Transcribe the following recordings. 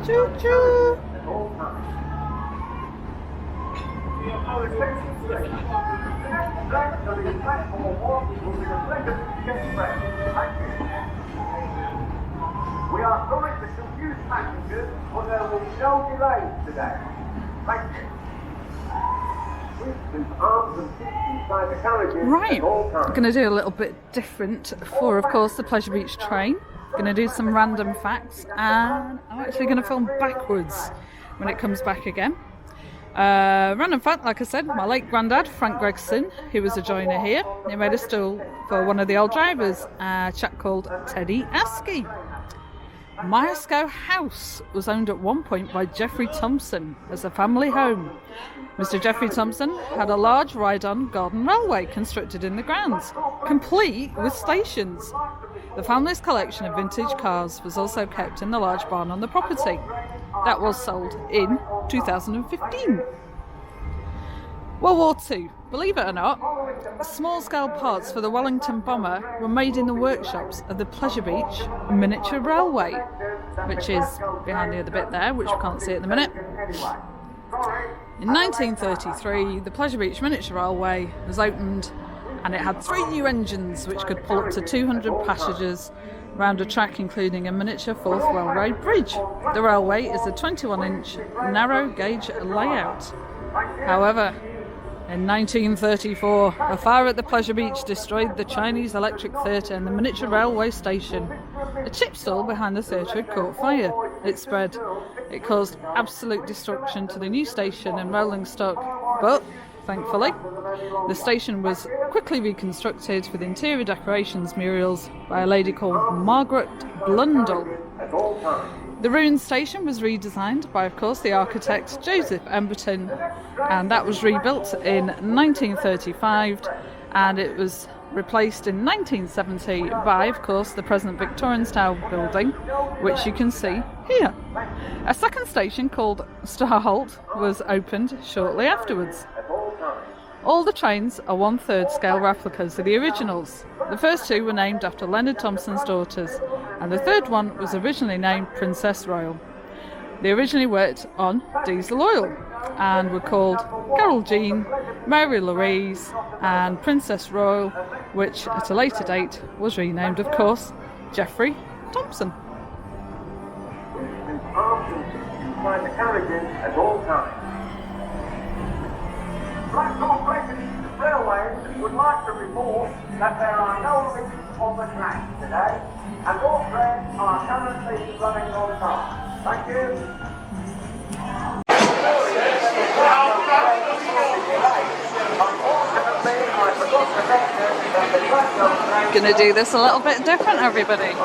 Choo choo. We are sorry to confuse passengers, but there will be no delays today. Thank you. Right, I'm going to do a little bit different for, of course, the Pleasure Beach train. Going to do some random facts, and I'm actually going to film backwards when it comes back again. Random fact, like I said, my late granddad, Frank Gregson, who was a joiner here, he made a stool for one of the old drivers, a chap called Teddy Askey. Myerscough House was owned at one point by Geoffrey Thompson as a family home. Mr. Geoffrey Thompson had a large ride-on garden railway constructed in the grounds, complete with stations. The family's collection of vintage cars was also kept in the large barn on the property. That was sold in 2015. World War II. Believe it or not, small-scale parts for the Wellington bomber were made in the workshops of the Pleasure Beach Miniature Railway, which is behind the other bit there, which we can't see at the minute. In 1933, the Pleasure Beach Miniature Railway was opened, and it had 3 new engines which could pull up to 200 passengers round a track, including a miniature 4th railway bridge. The railway is a 21-inch narrow gauge layout. However, in 1934, a fire at the Pleasure Beach destroyed the Chinese Electric Theatre and the miniature railway station. A chip stall behind the theatre had caught fire. It spread. It caused absolute destruction to the new station and rolling stock, but thankfully, the station was quickly reconstructed with interior decorations murals by a lady called Margaret Blundell. The ruined station was redesigned by, of course, the architect Joseph Emberton, and that was rebuilt in 1935, and it was replaced in 1970 by, of course, the present Victorian-style building, which you can see here. A second station called Starholt was opened shortly afterwards. All the trains are 1/3 scale replicas of the originals. The first 2 were named after Leonard Thompson's daughters, and the third one was originally named Princess Royal. They originally worked on diesel oil and were called Carol Jean, Mary Louise and Princess Royal, which at a later date was renamed, of course, Geoffrey Thompson. Find the carriages at all times. Blackpool Railways would like to report that there are no limits on the track today, and all trains are currently running on time. Thank you. Gonna do this a little bit different, everybody.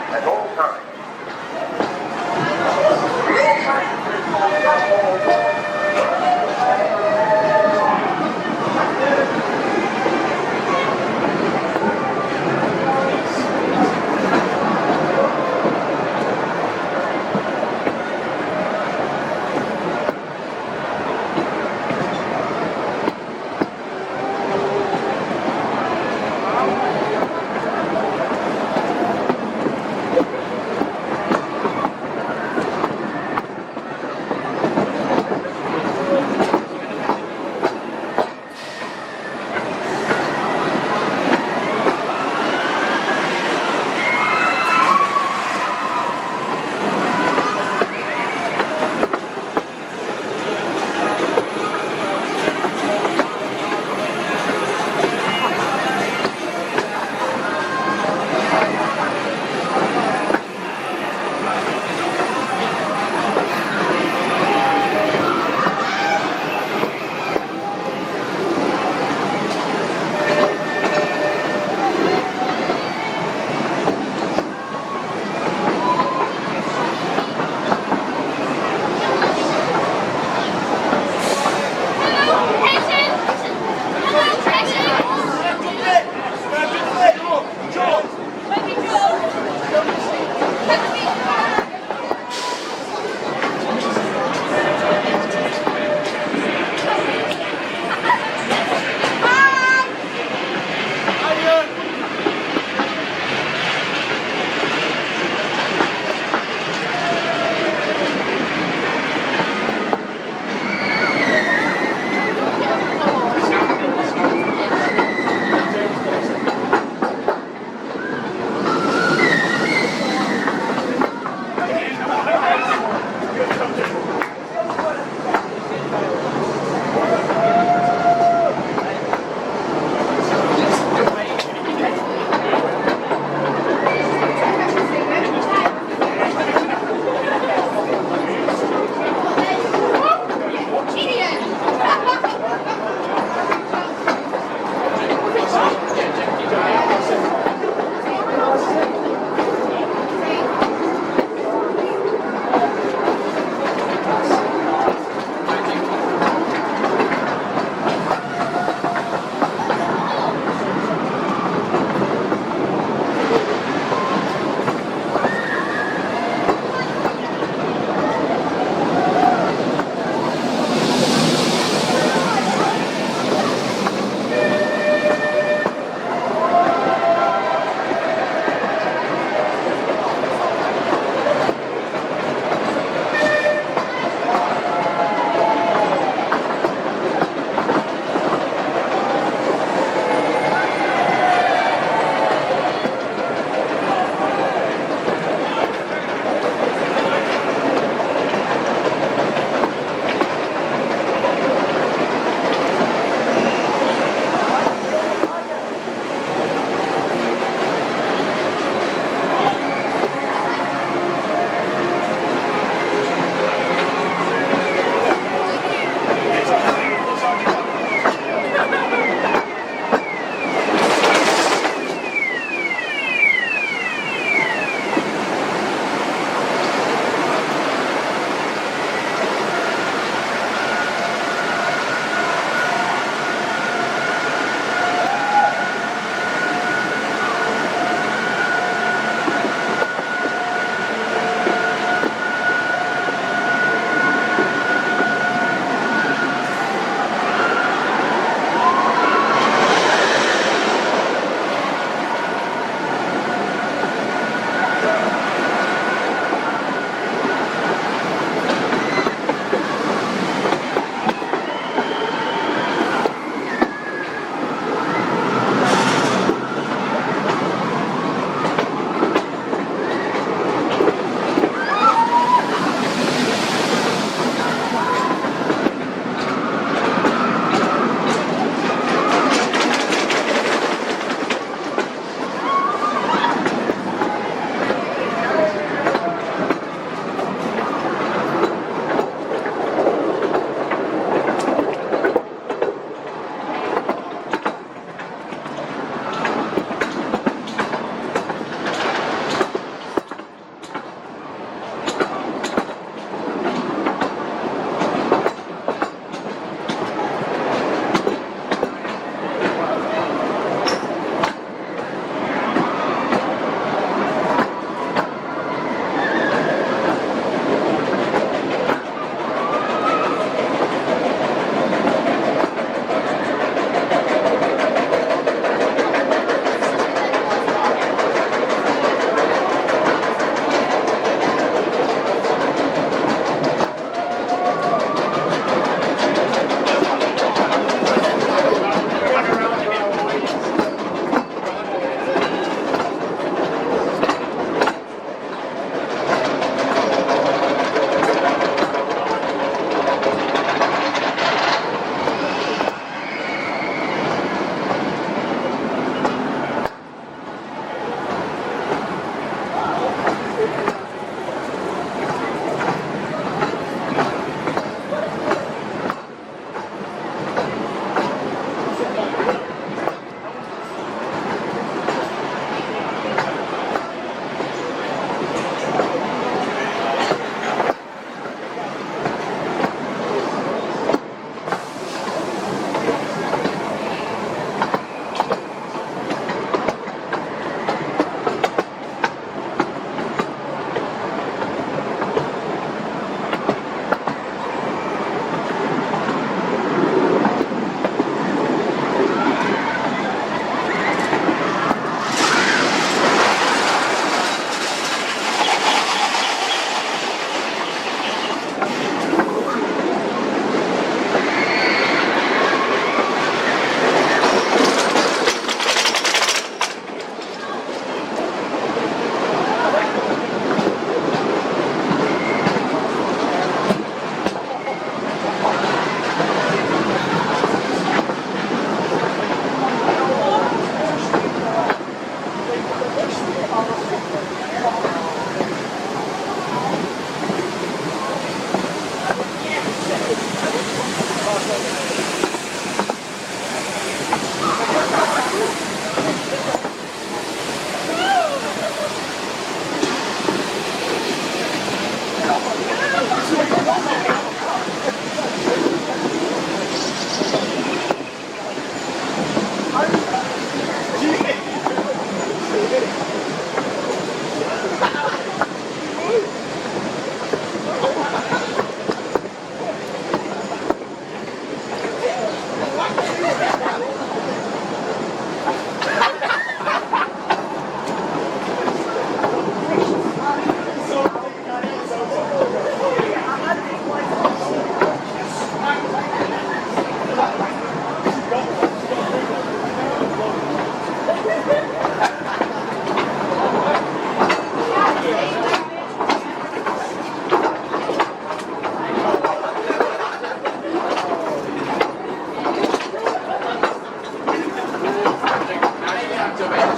At all times. footage of it.